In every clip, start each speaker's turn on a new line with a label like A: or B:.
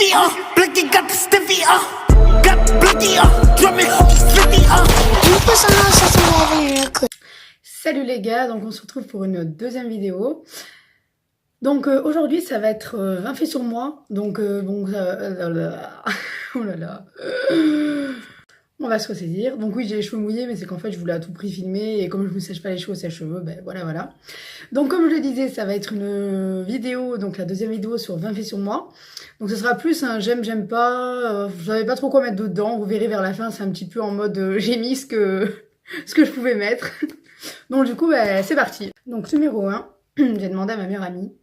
A: stiffy, Blicky got the stiffy, got blicky, drumming, slippy,
B: Salut les gars, donc on se retrouve pour une deuxième vidéo. Donc aujourd'hui ça va être 20 faits sur moi, donc bon, oh là là, on va se ressaisir. Donc oui, j'ai les cheveux mouillés, mais c'est qu'en fait je voulais à tout prix filmer, et comme je me sèche pas les cheveux au sèche-cheveux, ben voilà. Donc comme je le disais, ça va être une vidéo, donc la deuxième vidéo sur 20 faits sur moi. Donc ce sera plus un j'aime pas, je savais pas trop quoi mettre dedans, vous verrez vers la fin, c'est un petit peu en mode j'ai mis ce que je pouvais mettre. Donc du coup, bah, c'est parti. Donc numéro 1, j'ai demandé à ma meilleure amie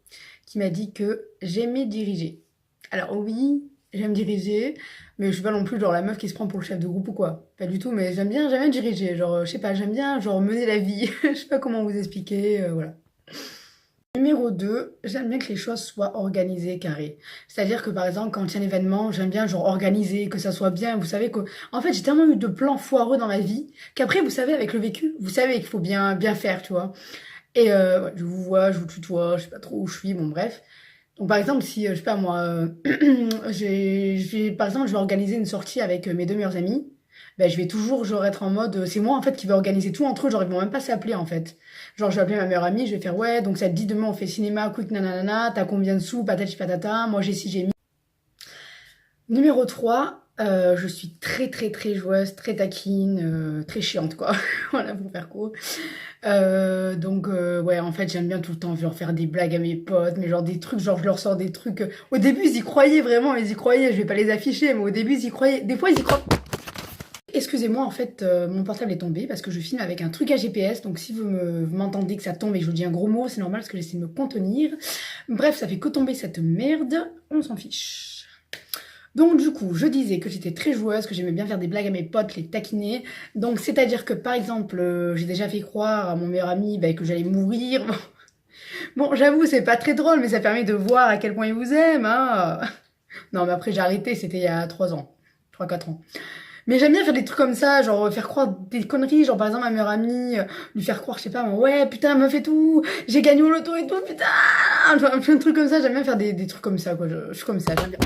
B: qui m'a dit que j'aimais diriger. Alors oui, j'aime diriger, mais je suis pas non plus genre la meuf qui se prend pour le chef de groupe ou quoi. Pas du tout, mais j'aime bien diriger. Genre, je sais pas, j'aime bien genre mener la vie. Je sais pas comment vous expliquer, voilà. Numéro 2, j'aime bien que les choses soient organisées, carrées. C'est-à-dire que par exemple, quand il y a un événement, j'aime bien genre organiser, que ça soit bien. Vous savez que, en fait, j'ai tellement eu de plans foireux dans ma vie qu'après, vous savez, avec le vécu, vous savez qu'il faut bien faire, tu vois. Et ouais, je vous vois, je vous tutoie, je sais pas trop où je suis, bon bref. Donc par exemple, si, je sais pas moi, par exemple, je vais organiser une sortie avec mes deux meilleurs amis, ben, je vais toujours genre être en mode, c'est moi en fait qui vais organiser tout entre eux, genre ils vont même pas s'appeler en fait. Genre je vais appeler ma meilleure amie, je vais faire ouais, donc ça te dit demain on fait cinéma, quick nanana, t'as combien de sous, patati patata, moi j'ai ci j'ai mis. Numéro 3, je suis très joueuse, très taquine, très chiante quoi, voilà pour faire court. Donc ouais, en fait j'aime bien tout le temps genre faire des blagues à mes potes, mais genre des trucs, genre je leur sors des trucs. Au début ils y croyaient vraiment, ils y croyaient, je vais pas les afficher, mais au début ils y croyaient, des fois ils y croient. Excusez-moi, en fait, mon portable est tombé parce que je filme avec un truc à GPS, donc si vous m'entendez que ça tombe et que je vous dis un gros mot, c'est normal parce que j'essaie de me contenir. Bref, ça fait que tomber cette merde, on s'en fiche. Donc du coup, je disais que j'étais très joueuse, que j'aimais bien faire des blagues à mes potes, les taquiner. Donc c'est-à-dire que par exemple, j'ai déjà fait croire à mon meilleur ami que j'allais mourir. Bon, j'avoue, c'est pas très drôle, mais ça permet de voir à quel point il vous aime, hein. Non, mais après j'ai arrêté, c'était il y a 3 ans, 3-4 ans. Mais j'aime bien faire des trucs comme ça, genre faire croire des conneries, genre par exemple ma meilleure amie, lui faire croire, je sais pas, ouais putain meuf et tout, j'ai gagné au loto et tout, putain, enfin, plein de trucs comme ça, j'aime bien faire des trucs comme ça quoi, je suis comme ça, j'aime bien.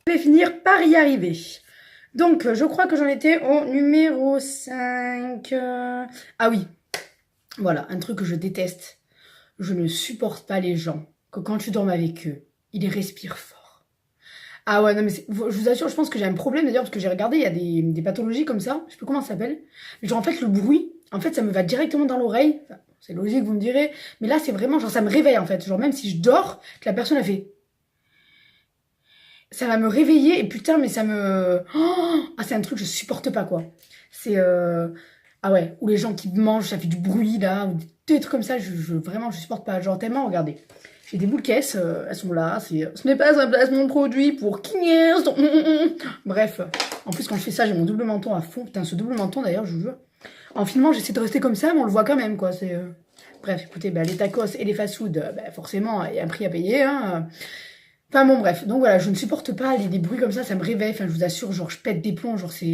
B: Je vais finir par y arriver. Donc je crois que j'en étais au numéro 5. Ah oui, voilà, un truc que je déteste, je ne supporte pas les gens, que quand tu dors avec eux, ils respirent fort. Ah ouais, non mais je vous assure, je pense que j'ai un problème d'ailleurs, parce que j'ai regardé, il y a des pathologies comme ça, je sais plus comment ça s'appelle. Genre en fait le bruit, en fait ça me va directement dans l'oreille, enfin, c'est logique vous me direz, mais là c'est vraiment genre ça me réveille en fait, genre même si je dors, que la personne a fait... Ça va me réveiller et putain mais ça me... Oh, ah c'est un truc que je supporte pas quoi. C'est... Ah ouais, ou les gens qui mangent, ça fait du bruit là, ou des trucs comme ça, vraiment je supporte pas, genre tellement, regardez. J'ai des boules caisses, elles sont là, ce n'est pas un placement de produit pour Kigners. Bref, en plus quand je fais ça, j'ai mon double menton à fond. Putain, ce double menton d'ailleurs, je vous jure. En filmant, j'essaie de rester comme ça, mais on le voit quand même, quoi. Bref, écoutez, les tacos et les fast-food, forcément, il y a un prix à payer, hein. Enfin bon bref, donc voilà, je ne supporte pas des bruits comme ça me réveille, enfin je vous assure, genre je pète des plombs, genre ça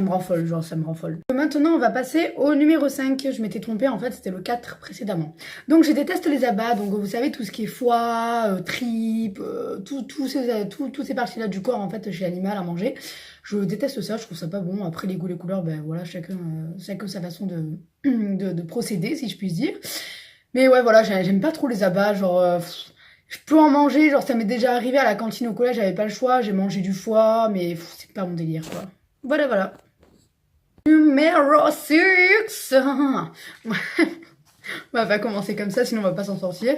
B: me rend folle, genre ça me rend folle. Maintenant on va passer au numéro 5, je m'étais trompée en fait, c'était le 4 précédemment. Donc je déteste les abats, donc vous savez tout ce qui est foie, tripes, toutes ces parties là du corps en fait chez l'animal à manger. Je déteste ça, je trouve ça pas bon, après les goûts, les couleurs, voilà, chacun sa façon de procéder si je puis dire. Mais ouais voilà, j'aime pas trop les abats, genre... je peux en manger, genre ça m'est déjà arrivé à la cantine au collège, j'avais pas le choix, j'ai mangé du foie, mais c'est pas mon délire quoi. Voilà. Numéro 6. On va pas commencer comme ça, sinon on va pas s'en sortir.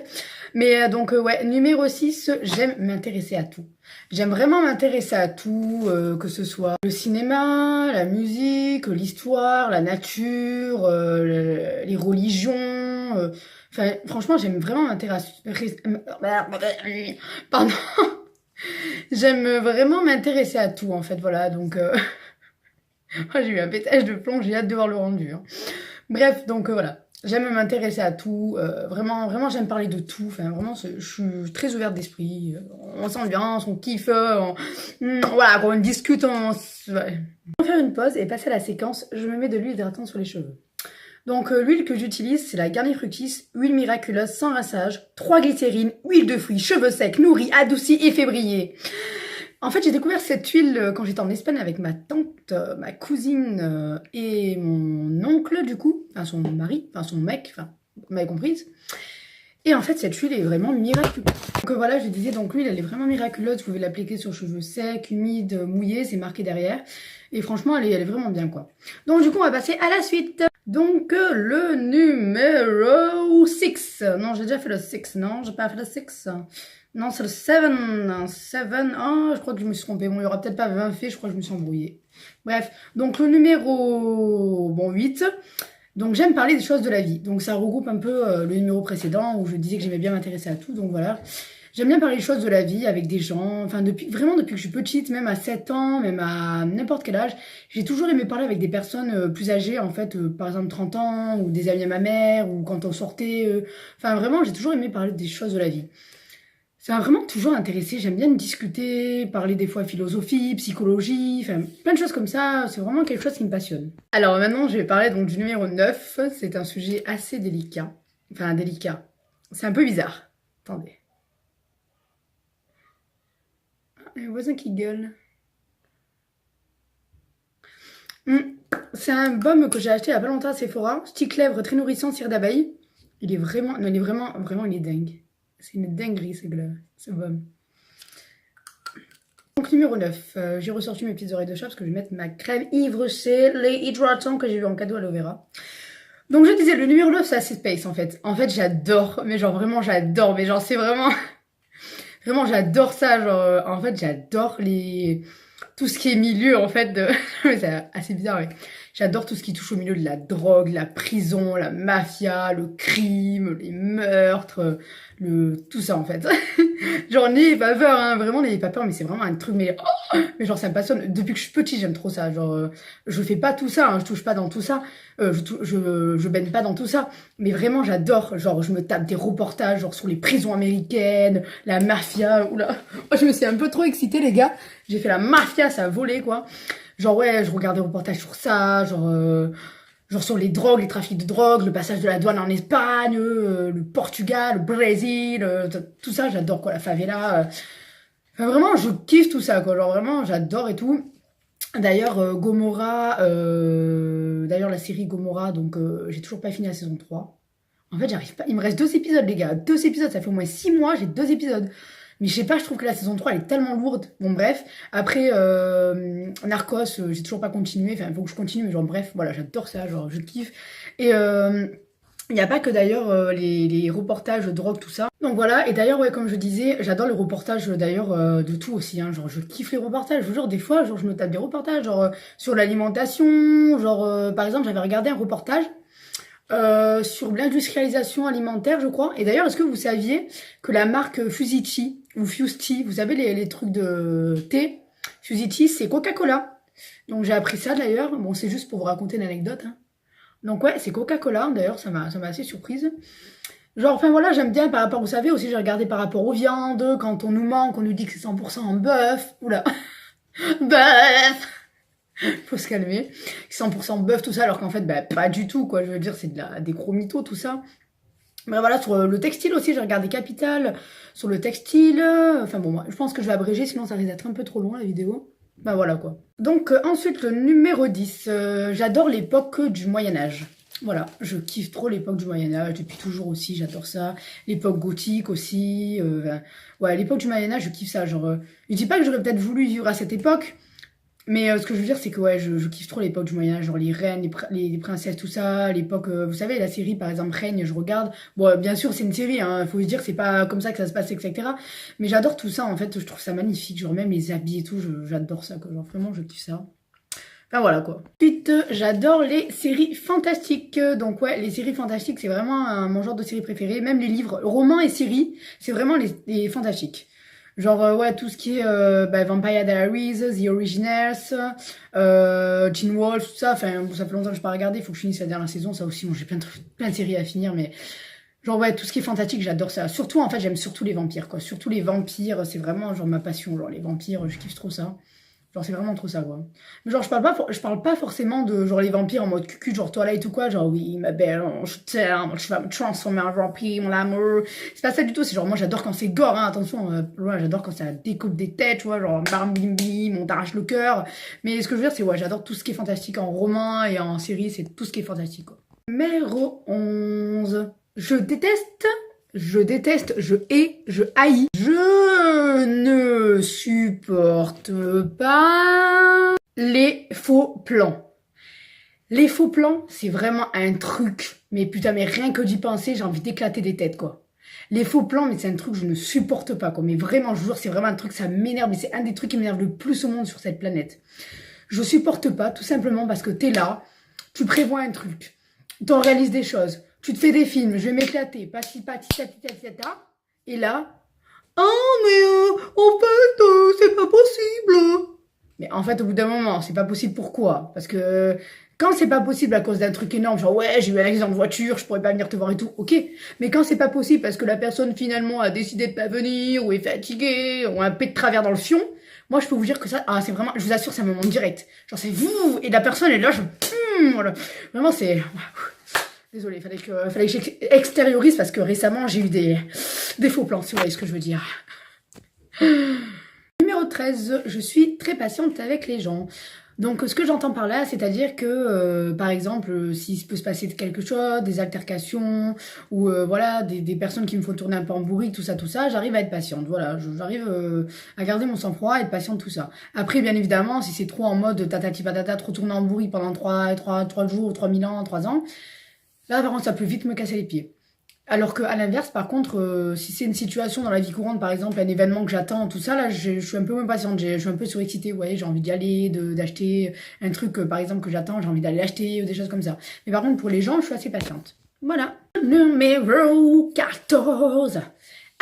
B: Mais donc ouais, numéro 6, j'aime m'intéresser à tout. J'aime vraiment m'intéresser à tout, que ce soit le cinéma, la musique, l'histoire, la nature, les religions... Enfin, franchement, j'aime vraiment m'intéresser... Pardon. J'aime vraiment m'intéresser à tout, en fait, voilà, donc... J'ai eu un pétage de plomb, j'ai hâte de voir le rendu. Hein. Bref, donc voilà. J'aime m'intéresser à tout, vraiment j'aime parler de tout, enfin vraiment je suis très ouverte d'esprit, on s'ambiance, on kiffe, voilà, quand on discute, on va faire une pause et passer à la séquence, je me mets de l'huile hydratante sur les cheveux. Donc l'huile que j'utilise, c'est la Garnier Fructis, huile miraculeuse sans rinçage, 3 glycérines, huile de fruits, cheveux secs, nourris, adoucis et fébriers. En fait, j'ai découvert cette huile quand j'étais en Espagne avec ma tante, ma cousine et mon oncle, du coup. Enfin, son mari, enfin, son mec, enfin, vous m'avez comprise. Et en fait, cette huile est vraiment miraculeuse. Donc voilà, je disais, donc l'huile, elle est vraiment miraculeuse. Vous pouvez l'appliquer sur cheveux secs, humides, mouillés, c'est marqué derrière. Et franchement, elle est vraiment bien, quoi. Donc du coup, on va passer à la suite. Donc le numéro 6. Non, j'ai déjà fait le 6, non, j'ai pas fait le 6. Non, c'est le 7. 7. Oh, je crois que je me suis trompée. Bon, il y aura peut-être pas 20 faits, je crois que je me suis embrouillée. Bref, donc le numéro 8. Donc j'aime parler des choses de la vie. Donc ça regroupe un peu le numéro précédent où je disais que j'aimais bien m'intéresser à tout. Donc voilà. J'aime bien parler des choses de la vie avec des gens. Enfin, vraiment depuis que je suis petite, même à 7 ans, même à n'importe quel âge, j'ai toujours aimé parler avec des personnes plus âgées, en fait, par exemple 30 ans, ou des amis à ma mère, ou quand on sortait. Enfin, vraiment, j'ai toujours aimé parler des choses de la vie. Ça m'a vraiment toujours intéressé. J'aime bien discuter, parler des fois philosophie, psychologie, enfin plein de choses comme ça. C'est vraiment quelque chose qui me passionne. Alors maintenant, je vais parler donc du numéro 9. C'est un sujet assez délicat. Enfin, délicat. C'est un peu bizarre. Attendez. Un voisin qui gueule. C'est un baume que j'ai acheté il y a pas longtemps à Sephora. Stick lèvres très nourrissant, cire d'abeille. Il est vraiment... Non, il est vraiment, il est dingue. C'est une dinguerie, ce baume. Donc, numéro 9. J'ai ressorti mes petites oreilles de chat parce que je vais mettre ma crème Yves Rocher, les hydratants que j'ai eu en cadeau à Lovera. Donc, je disais, le numéro 9, c'est assez space, en fait. En fait, j'adore. Mais genre, vraiment, j'adore. Mais genre, c'est vraiment... Vraiment, j'adore ça. Genre, en fait, j'adore tout ce qui est milieu, en fait, de... c'est assez bizarre, mais j'adore tout ce qui touche au milieu de la drogue, la prison, la mafia, le crime, les meurtres, tout ça, en fait. Genre, n'ayez pas peur, hein, vraiment, n'ayez pas peur, mais c'est vraiment un truc, mais genre, ça me passionne. Depuis que je suis petite, j'aime trop ça. Genre, je fais pas tout ça, hein, je touche pas dans tout ça, je baigne pas dans tout ça, mais vraiment, j'adore. Genre, je me tape des reportages, genre, sur les prisons américaines, la mafia, oula. Oh, je me suis un peu trop excitée, les gars. J'ai fait la mafia, ça a volé, quoi. Genre, ouais, je regarde des reportages sur ça, genre sur les drogues, les trafics de drogue, le passage de la douane en Espagne, le Portugal, le Brésil, tout ça, j'adore, quoi, la favela. Enfin, vraiment, je kiffe tout ça, quoi. Genre, vraiment, j'adore et tout. D'ailleurs, Gomorrah, la série Gomorrah, donc j'ai toujours pas fini la saison 3. En fait, j'arrive pas. Il me reste 2 épisodes, les gars. 2 épisodes, ça fait au moins 6 mois, j'ai 2 épisodes. Mais je sais pas, je trouve que la saison 3, elle est tellement lourde. Bon, bref. Après, Narcos, j'ai toujours pas continué. Enfin, il faut que je continue, mais genre, bref, voilà, j'adore ça, genre, je kiffe. Et il n'y a pas que d'ailleurs les reportages de drogue, tout ça. Donc voilà, et d'ailleurs, ouais, comme je disais, j'adore les reportages d'ailleurs de tout aussi, hein. Genre, je kiffe les reportages. Je vous jure, des fois, genre, je me tape des reportages, genre, sur l'alimentation. Genre, par exemple, j'avais regardé un reportage sur l'industrialisation alimentaire, je crois. Et d'ailleurs, est-ce que vous saviez que la marque Fusici, ou Fusti, vous savez, les trucs de thé, Fusici, c'est Coca-Cola. Donc j'ai appris ça d'ailleurs. Bon, c'est juste pour vous raconter une anecdote, hein. Donc ouais, c'est Coca-Cola, d'ailleurs, ça m'a assez surprise. Genre, enfin voilà, j'aime bien par rapport, vous savez, aussi j'ai regardé par rapport aux viandes, quand on nous ment, qu'on nous dit que c'est 100% en bœuf. Oula, bœuf. Faut se calmer. 100% bœuf, tout ça, alors qu'en fait, bah, pas du tout, quoi. Je veux dire, c'est des gros mythos, tout ça. Mais voilà, sur le textile aussi, j'ai regardé Capital, sur le textile. Enfin bon, moi, je pense que je vais abréger, sinon ça risque d'être un peu trop long, la vidéo. Bah voilà, quoi. Donc, ensuite, le numéro 10. J'adore l'époque du Moyen-Âge. Voilà, je kiffe trop l'époque du Moyen-Âge, depuis toujours aussi, j'adore ça. L'époque gothique aussi. Ouais, l'époque du Moyen-Âge, je kiffe ça. Genre, je dis pas que j'aurais peut-être voulu vivre à cette époque, mais ce que je veux dire, c'est que ouais, je kiffe trop l'époque du Moyen-Âge, genre les reines, les princesses, tout ça. L'époque, vous savez, la série, par exemple, Règne, je regarde. Bon, bien sûr, c'est une série, hein, faut se dire, c'est pas comme ça que ça se passe, etc. Mais j'adore tout ça, en fait, je trouve ça magnifique. Genre, même les habits et tout, j'adore ça, quoi. Genre, vraiment, je kiffe ça. Enfin voilà quoi. Ensuite, j'adore les séries fantastiques. Donc ouais, les séries fantastiques, c'est vraiment mon genre de série préférée. Même les livres, romans et séries, c'est vraiment les fantastiques. Genre ouais, tout ce qui est Vampire Diaries, The Originals, Teen Wolf, tout ça. Enfin, ça fait longtemps que je n'ai pas regardé, il faut que je finisse la dernière saison. Ça aussi, bon, j'ai plein de séries à finir, mais genre ouais, tout ce qui est fantastique, j'adore ça. Surtout, en fait, j'aime surtout les vampires, quoi. Surtout les vampires, c'est vraiment genre ma passion. Genre les vampires, je kiffe trop ça. Genre, c'est vraiment trop ça, quoi. Mais genre, je parle pas forcément de genre les vampires en mode cucu, genre Twilight ou quoi. Genre, oui, ma belle, je t'aime, tu vas me transformer en vampire, mon amour. C'est pas ça du tout. C'est genre, moi, j'adore quand c'est gore, hein. Attention, ouais, j'adore quand ça découpe des têtes, tu vois. Genre, bam, bim, bim, on t'arrache le cœur. Mais ce que je veux dire, c'est, ouais, j'adore tout ce qui est fantastique en roman et en série. C'est tout ce qui est fantastique, quoi. Numéro 11. Je déteste, je hais, je haïs. Je ne supporte pas les faux plans. Les faux plans, c'est vraiment un truc. Mais putain, mais rien que d'y penser, j'ai envie d'éclater des têtes, quoi. Les faux plans, mais c'est un truc que je ne supporte pas, quoi. Mais vraiment, je vous jure, c'est vraiment un truc, ça m'énerve. Mais c'est un des trucs qui m'énerve le plus au monde sur cette planète. Je supporte pas, tout simplement parce que t'es là, tu prévois un truc, t'en réalises des choses. Tu te fais des films, je vais m'éclater, pati, et là, oh mais en fait, c'est pas possible. Mais en fait, au bout d'un moment, c'est pas possible pourquoi? Parce que quand c'est pas possible à cause d'un truc énorme, genre ouais, j'ai eu un accident de voiture, je pourrais pas venir te voir et tout, ok. Mais quand c'est pas possible parce que la personne finalement a décidé de pas venir, ou est fatiguée, ou a un pet de travers dans le fion, moi je peux vous dire que ça, ah c'est vraiment, je vous assure, c'est un moment direct. Genre c'est vous, et la personne est là, voilà. Vraiment c'est... Désolée, fallait que j'extériorise parce que récemment j'ai eu des faux plans, si vous voyez ce que je veux dire. Numéro 13, je suis très patiente avec les gens. Donc ce que j'entends par là, c'est-à-dire que, par exemple, s'il peut se passer quelque chose, des altercations, ou voilà, des personnes qui me font tourner un peu en bourrique, tout ça, j'arrive à être patiente. Voilà, j'arrive à garder mon sang-froid, à être patiente, tout ça. Après, bien évidemment, si c'est trop en mode tatati patata, trop tourner en bourrique pendant 3 jours, 3000 ans, 3 ans, là, par contre, ça peut vite me casser les pieds. Alors qu'à l'inverse, par contre, si c'est une situation dans la vie courante, par exemple, un événement que j'attends, tout ça, là, je suis un peu moins patiente, je suis un peu surexcitée, vous voyez, j'ai envie d'y aller, d'acheter un truc, par exemple, que j'attends, j'ai envie d'aller l'acheter, ou des choses comme ça. Mais par contre, pour les gens, je suis assez patiente. Voilà. Numéro 14.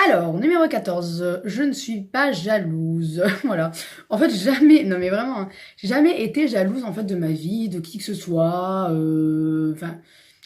B: Alors, numéro 14, je ne suis pas jalouse. Voilà. En fait, jamais, non mais vraiment, hein, j'ai jamais été jalouse, en fait, de ma vie, de qui que ce soit, enfin...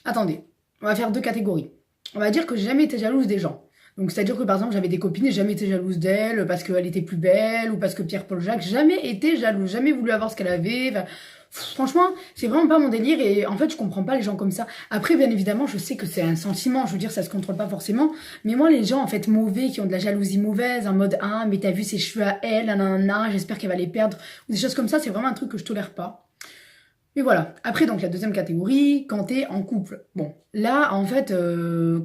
B: Attendez, on va faire deux catégories. On va dire que j'ai jamais été jalouse des gens. Donc c'est-à-dire que par exemple j'avais des copines et j'ai jamais été jalouse d'elles parce qu'elle était plus belle ou parce que Pierre-Paul Jacques, jamais été jalouse, jamais voulu avoir ce qu'elle avait. Enfin, franchement, c'est vraiment pas mon délire et en fait je comprends pas les gens comme ça. Après bien évidemment je sais que c'est un sentiment, je veux dire ça se contrôle pas forcément. Mais moi les gens en fait mauvais qui ont de la jalousie mauvaise en mode ah mais t'as vu ses cheveux à elle, nanana, j'espère qu'elle va les perdre. Ou des choses comme ça, c'est vraiment un truc que je tolère pas. Mais voilà. Après, donc, la deuxième catégorie, quand t'es en couple. Bon, là, en fait,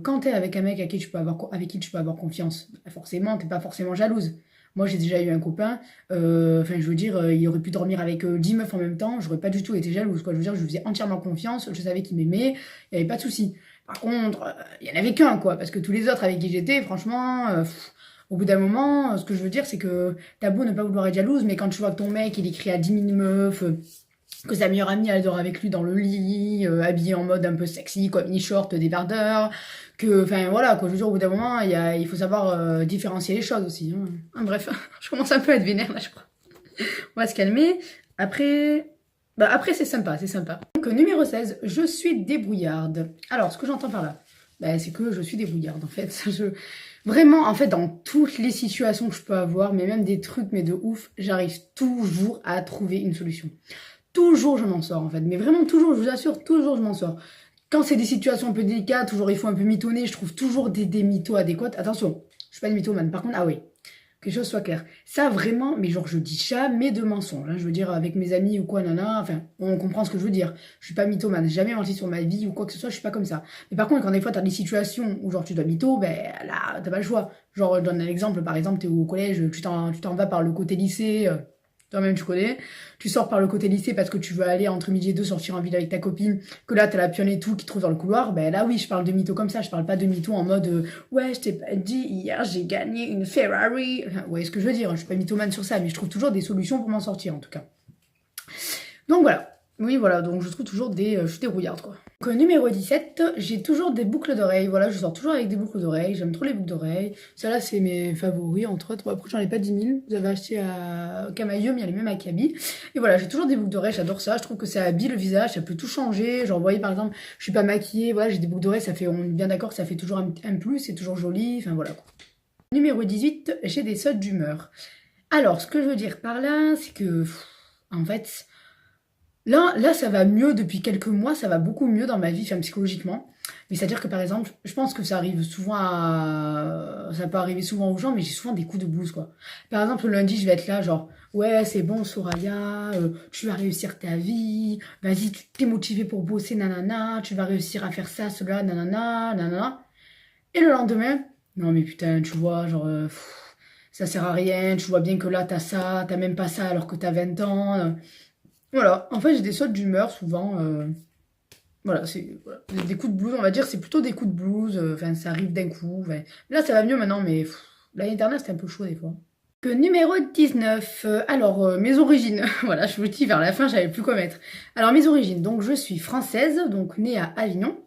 B: quand t'es avec un mec avec qui tu peux avoir confiance, bah, forcément, t'es pas forcément jalouse. Moi, j'ai déjà eu un copain, enfin, je veux dire, il aurait pu dormir avec 10 meufs en même temps, j'aurais pas du tout été jalouse, quoi. Je veux dire, je lui faisais entièrement confiance, je savais qu'il m'aimait, il y avait pas de souci. Par contre, il y en avait qu'un, quoi, parce que tous les autres avec qui j'étais, franchement, au bout d'un moment, ce que je veux dire, c'est que t'as beau ne pas vouloir être jalouse, mais quand tu vois que ton mec, il écrit à 10 000 meufs, que sa meilleure amie elle dort avec lui dans le lit, habillée en mode un peu sexy, quoi, mini-short, débardeur, que, enfin voilà, quoi, je veux dire, au bout d'un moment, il faut savoir différencier les choses aussi. Hein. Bref, je commence un peu à être vénère là, je crois. On va se calmer. Après, après c'est sympa, c'est sympa. Donc numéro 16, je suis débrouillarde. Alors, ce que j'entends par là, c'est que je suis débrouillarde en fait. Vraiment, en fait, dans toutes les situations que je peux avoir, mais même des trucs, mais de ouf, j'arrive toujours à trouver une solution. Toujours je m'en sors en fait, mais vraiment toujours, je vous assure, toujours je m'en sors. Quand c'est des situations un peu délicates, toujours il faut un peu mitonner, je trouve toujours des mythos adéquats. Attention, je suis pas une mythomane, par contre, ah oui, que les choses soient claires. Ça vraiment, mais genre je dis jamais de mensonges, hein, je veux dire avec mes amis ou quoi, nana, enfin, on comprend ce que je veux dire. Je suis pas mythomane, j'ai jamais menti sur ma vie ou quoi que ce soit, je suis pas comme ça. Mais par contre, quand des fois t'as des situations où genre tu dois mytho, là, t'as pas le choix. Genre, je donne un exemple, par exemple, t'es au collège, tu t'en vas par le côté lycée, toi-même tu connais, tu sors par le côté lycée parce que tu veux aller entre midi et deux sortir en ville avec ta copine, que là t'as la pionne et tout qui te trouve dans le couloir, là oui je parle de mytho comme ça, je parle pas de mytho en mode ouais je t'ai pas dit hier j'ai gagné une Ferrari, enfin, ouais ce que je veux dire, je suis pas mythomane sur ça mais je trouve toujours des solutions pour m'en sortir en tout cas. Donc voilà. Oui, voilà, donc je trouve toujours je suis débrouillarde, quoi. Donc, numéro 17, j'ai toujours des boucles d'oreilles. Voilà, je sors toujours avec des boucles d'oreilles. J'aime trop les boucles d'oreilles. Celles-là, c'est mes favoris, entre autres. Bon, après, j'en ai pas 10 000. Vous avez acheté à Camailleux, mais il y a les mêmes à Kaby. Et voilà, j'ai toujours des boucles d'oreilles. J'adore ça. Je trouve que ça habille le visage. Ça peut tout changer. Genre, vous voyez, par exemple, je suis pas maquillée. Voilà, j'ai des boucles d'oreilles. Ça fait, on est bien d'accord, ça fait toujours un plus. C'est toujours joli. Enfin, voilà, quoi. Numéro 18, j'ai des sautes d'humeur. Alors, ce que je veux dire par là, c'est que, en fait, là, ça va mieux depuis quelques mois, ça va beaucoup mieux dans ma vie, enfin, psychologiquement. Mais c'est-à-dire que, par exemple, je pense que ça arrive souvent à... Ça peut arriver souvent aux gens, mais j'ai souvent des coups de blues, quoi. Par exemple, le lundi, je vais être là, genre, ouais, c'est bon, Soraya, tu vas réussir ta vie, vas-y, tu t'es motivé pour bosser, nanana, tu vas réussir à faire ça, cela, nanana, nanana. Et le lendemain, non mais putain, tu vois, genre, ça sert à rien, tu vois bien que là, t'as ça, t'as même pas ça alors que t'as 20 ans. Voilà, en fait, j'ai des sautes d'humeur souvent. Voilà, c'est voilà. Des coups de blues, on va dire, c'est plutôt des coups de blues. Enfin, ça arrive d'un coup. Ouais. Là, ça va mieux maintenant, mais l'année dernière, c'était un peu chaud des fois. Que numéro 19. Alors, mes origines. Voilà, je vous dis, vers la fin, j'avais plus quoi mettre. Alors, mes origines. Donc, je suis française, donc née à Avignon.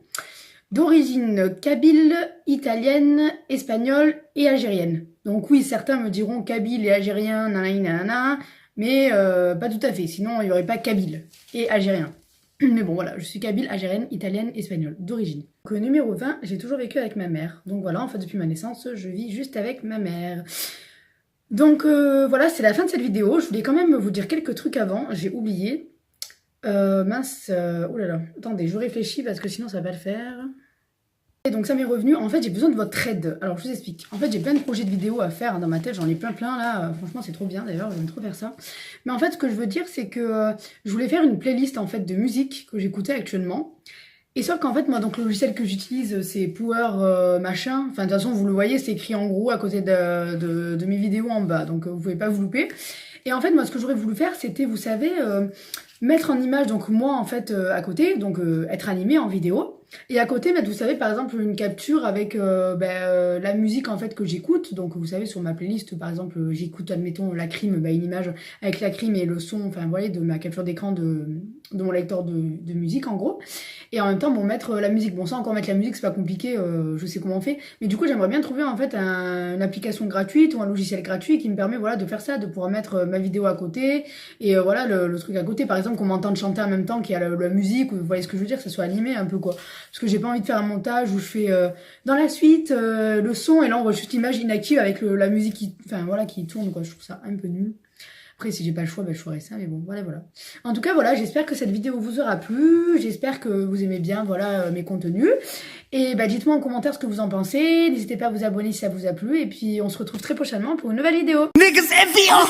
B: D'origine kabyle, italienne, espagnole et algérienne. Donc oui, certains me diront kabyle et algérien, nanana, nanana, mais pas tout à fait, sinon il n'y aurait pas kabyle et algérien. Mais bon, voilà, je suis kabyle, algérienne, italienne, espagnole, d'origine. Donc numéro 20, j'ai toujours vécu avec ma mère. Donc voilà, en fait, depuis ma naissance, je vis juste avec ma mère. Donc voilà, c'est la fin de cette vidéo. Je voulais quand même vous dire quelques trucs avant, j'ai oublié. Mince, oh là là, attendez, je réfléchis parce que sinon ça va pas le faire. Et donc ça m'est revenu, en fait j'ai besoin de votre aide. Alors je vous explique, en fait j'ai plein de projets de vidéos à faire dans ma tête, j'en ai plein là, franchement c'est trop bien d'ailleurs, j'aime trop faire ça. Mais en fait ce que je veux dire c'est que je voulais faire une playlist en fait de musique que j'écoutais actuellement. Et sauf qu'en fait moi donc le logiciel que j'utilise c'est Power machin, enfin de toute façon vous le voyez c'est écrit en gros à côté de mes vidéos en bas, donc vous pouvez pas vous louper. Et en fait moi ce que j'aurais voulu faire c'était vous savez mettre en image donc moi en fait à côté, donc être animé en vidéo. Et à côté, mettre, vous savez, par exemple, une capture avec la musique en fait que j'écoute. Donc, vous savez, sur ma playlist, par exemple, j'écoute, admettons, la crime, une image avec la crime et le son, enfin, vous voyez, de ma capture d'écran de mon lecteur de musique, en gros. Et en même temps, bon, mettre la musique. Bon, ça, encore mettre la musique, c'est pas compliqué, je sais comment on fait. Mais du coup, j'aimerais bien trouver, en fait, une application gratuite ou un logiciel gratuit qui me permet, voilà, de faire ça, de pouvoir mettre ma vidéo à côté. Et voilà, le truc à côté, par exemple, qu'on m'entende chanter en même temps qu'il y a la musique, ou vous voyez ce que je veux dire, que ça soit animé un peu, quoi. Parce que j'ai pas envie de faire un montage où je fais dans la suite le son et là on voit juste l'image inactive avec la musique qui, enfin, voilà, qui tourne, quoi. Je trouve ça un peu nul. Après si j'ai pas le choix, je ferai ça, mais bon, voilà. En tout cas, voilà, j'espère que cette vidéo vous aura plu, j'espère que vous aimez bien, voilà, mes contenus. Et dites-moi en commentaire ce que vous en pensez, n'hésitez pas à vous abonner si ça vous a plu, et puis on se retrouve très prochainement pour une nouvelle vidéo.
A: Niggas envy,